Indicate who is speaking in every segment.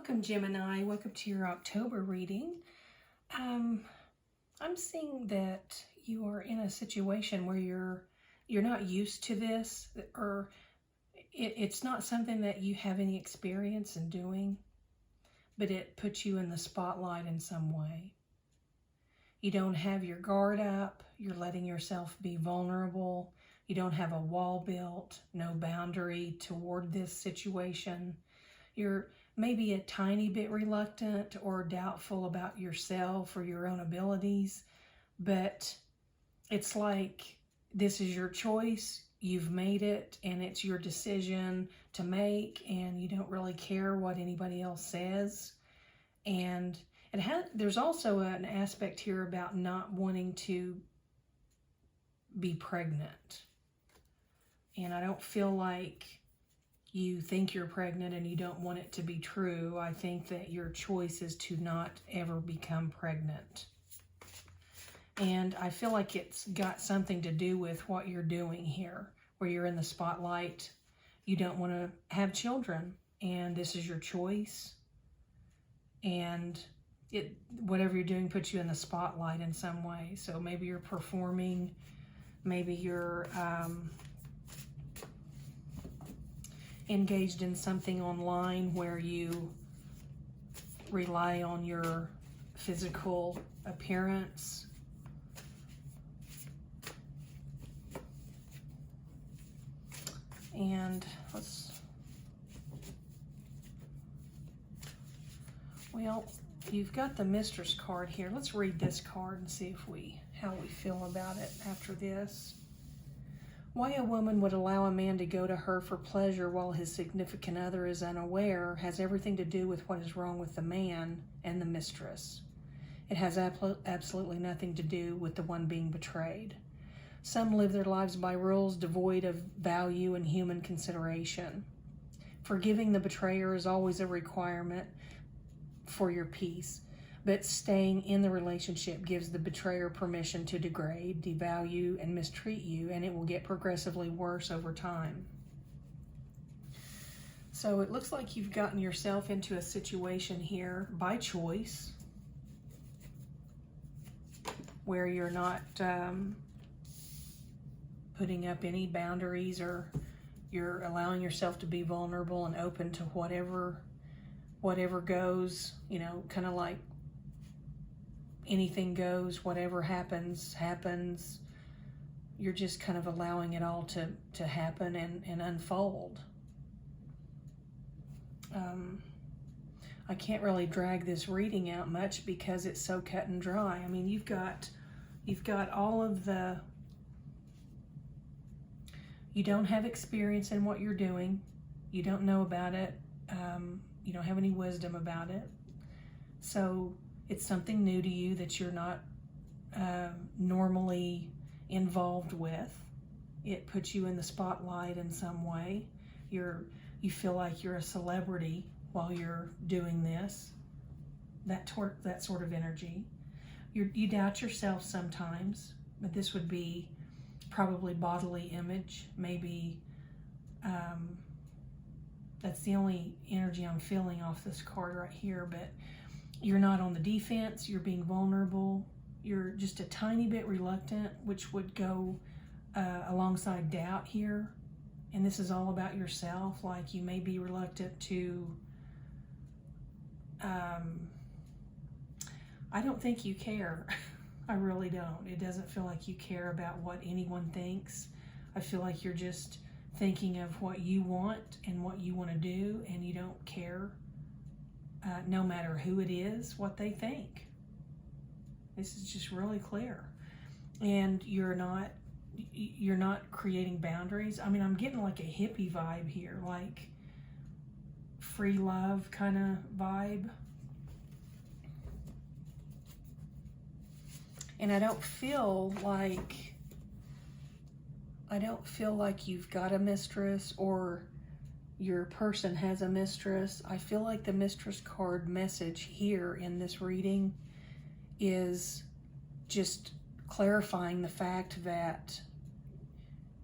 Speaker 1: Welcome, Gemini. Welcome to your October reading. I'm seeing that you are in a situation where you're not used to this, or it's not something that you have any experience in doing, but it puts you in the spotlight in some way. You don't have your guard up. You're letting yourself be vulnerable. You don't have a wall built, no boundary toward this situation. You're maybe a tiny bit reluctant or doubtful about yourself or your own abilities, but it's like this is your choice. You've made it, and it's your decision to make, and you don't really care what anybody else says. And there's also an aspect here about not wanting to be pregnant. And I don't feel like you think you're pregnant and you don't want it to be true. I think that your choice is to not ever become pregnant. And I feel like it's got something to do with what you're doing here, where you're in the spotlight. You don't want to have children, and this is your choice. And whatever you're doing puts you in the spotlight in some way. So maybe you're performing, maybe you're engaged in something online where you rely on your physical appearance. And you've got the Mistress card here. Let's read this card and see how we feel about it after this. Why a woman would allow a man to go to her for pleasure while his significant other is unaware has everything to do with what is wrong with the man and the mistress. It has absolutely nothing to do with the one being betrayed. Some live their lives by rules devoid of value and human consideration. Forgiving the betrayer is always a requirement for your peace, but staying in the relationship gives the betrayer permission to degrade, devalue, and mistreat you, and it will get progressively worse over time. So it looks like you've gotten yourself into a situation here by choice where you're not putting up any boundaries, or you're allowing yourself to be vulnerable and open to whatever goes, kind of like anything goes, whatever happens. You're just kind of allowing it all to happen and unfold. I can't really drag this reading out much because it's so cut and dry. I mean, you've got all of the, you don't have experience in what you're doing. You don't know about it. You don't have any wisdom about it. So it's something new to you that you're not normally involved with. It puts you in the spotlight in some way. You feel like you're a celebrity while you're doing this. That sort of energy. You doubt yourself sometimes, but this would be probably bodily image. Maybe that's the only energy I'm feeling off this card right here, but you're not on the defense, you're being vulnerable, you're just a tiny bit reluctant, which would go alongside doubt here. And this is all about yourself. Like, you may be reluctant to, I don't think you care. I really don't. It doesn't feel like you care about what anyone thinks. I feel like you're just thinking of what you want and what you want to do, and you don't care. No matter who it is, what they think. This is just really clear. And you're not creating boundaries. I mean, I'm getting like a hippie vibe here, like free love kind of vibe. And I don't feel like you've got a mistress, or your person has a mistress. I feel like the Mistress card message here in this reading is just clarifying the fact that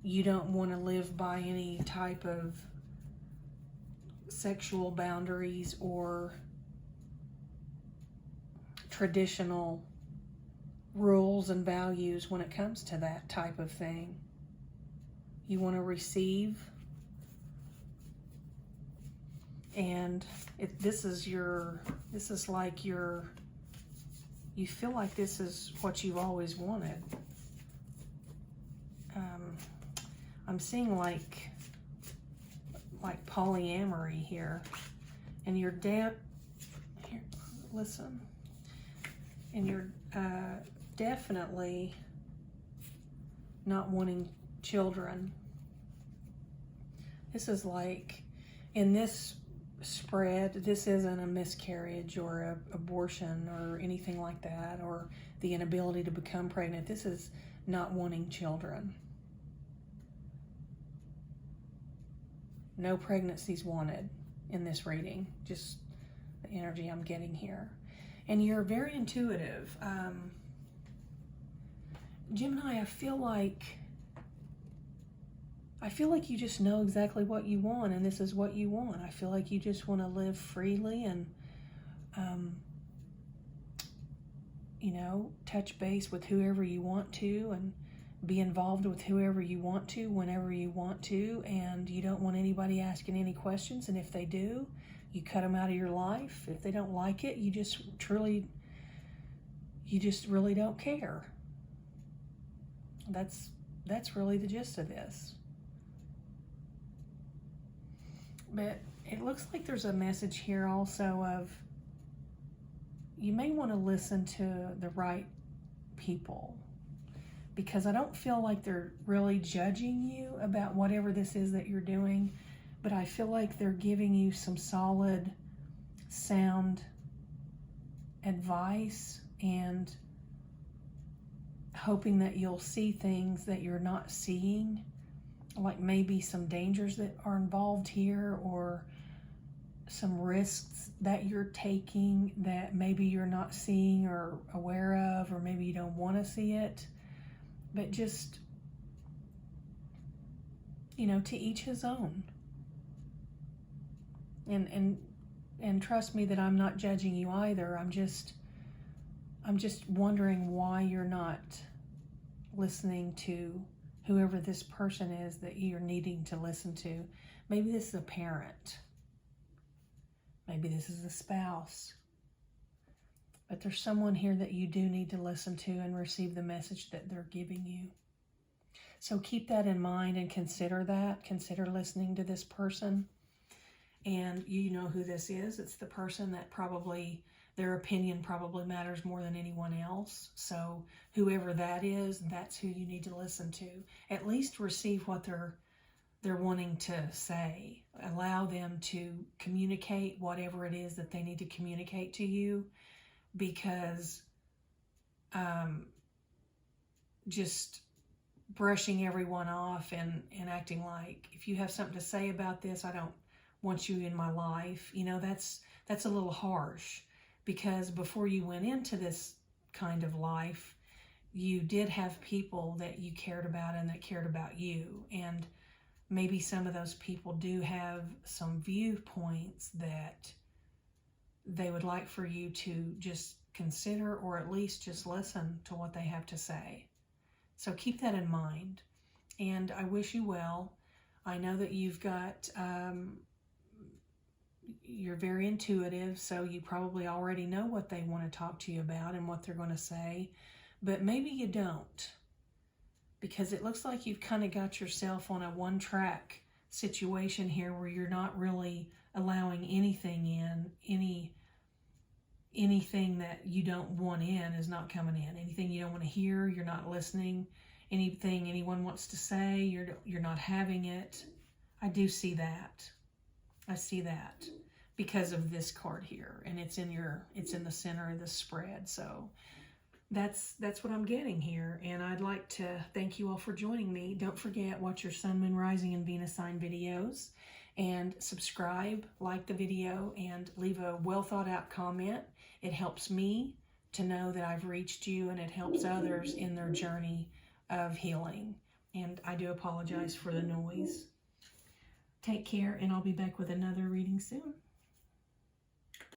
Speaker 1: you don't want to live by any type of sexual boundaries or traditional rules and values when it comes to that type of thing. You want to receive, and this is like you feel like this is what you've always wanted. I'm seeing like polyamory here, and you're listen, and you're definitely not wanting children. This is like, in this spread, this isn't a miscarriage or an abortion or anything like that, or the inability to become pregnant. This is not wanting children. No pregnancies wanted in this reading, just the energy I'm getting here. And you're very intuitive. Gemini, I feel like you just know exactly what you want, and this is what you want. I feel like you just want to live freely and, touch base with whoever you want to and be involved with whoever you want to, whenever you want to, and you don't want anybody asking any questions, and if they do, you cut them out of your life. If they don't like it, you just really don't care. That's really the gist of this. But it looks like there's a message here also of, you may want to listen to the right people, because I don't feel like they're really judging you about whatever this is that you're doing, but I feel like they're giving you some solid, sound advice and hoping that you'll see things that you're not seeing, like maybe some dangers that are involved here, or some risks that you're taking that maybe you're not seeing or aware of, or maybe you don't want to see it. But just, to each his own. And trust me that I'm not judging you either. I'm just wondering why you're not listening to whoever this person is that you're needing to listen to. Maybe this is a parent. Maybe this is a spouse. But there's someone here that you do need to listen to and receive the message that they're giving you. So keep that in mind and consider that. Consider listening to this person. And you know who this is. It's the person that probably, their opinion probably matters more than anyone else. So whoever that is, that's who you need to listen to. At least receive what they're wanting to say. Allow them to communicate whatever it is that they need to communicate to you. Because just brushing everyone off and acting like, if you have something to say about this, I don't want you in my life. That's a little harsh, because before you went into this kind of life, you did have people that you cared about and that cared about you. And maybe some of those people do have some viewpoints that they would like for you to just consider, or at least just listen to what they have to say. So keep that in mind. And I wish you well. I know that you've got, you're very intuitive, so you probably already know what they want to talk to you about and what they're going to say. But maybe you don't, because it looks like you've kind of got yourself on a one-track situation here where you're not really allowing anything in. Anything that you don't want in is not coming in. Anything you don't want to hear, you're not listening. Anything anyone wants to say, you're not having it. I do see that. I see that because of this card here, and it's in the center of the spread. So that's what I'm getting here, and I'd like to thank you all for joining me. Don't forget, watch your Sun, Moon, Rising, and Venus sign videos, and subscribe, like the video, and leave a well thought out comment. It helps me to know that I've reached you, and it helps others in their journey of healing. And I do apologize for the noise. Take care, and I'll be back with another reading soon.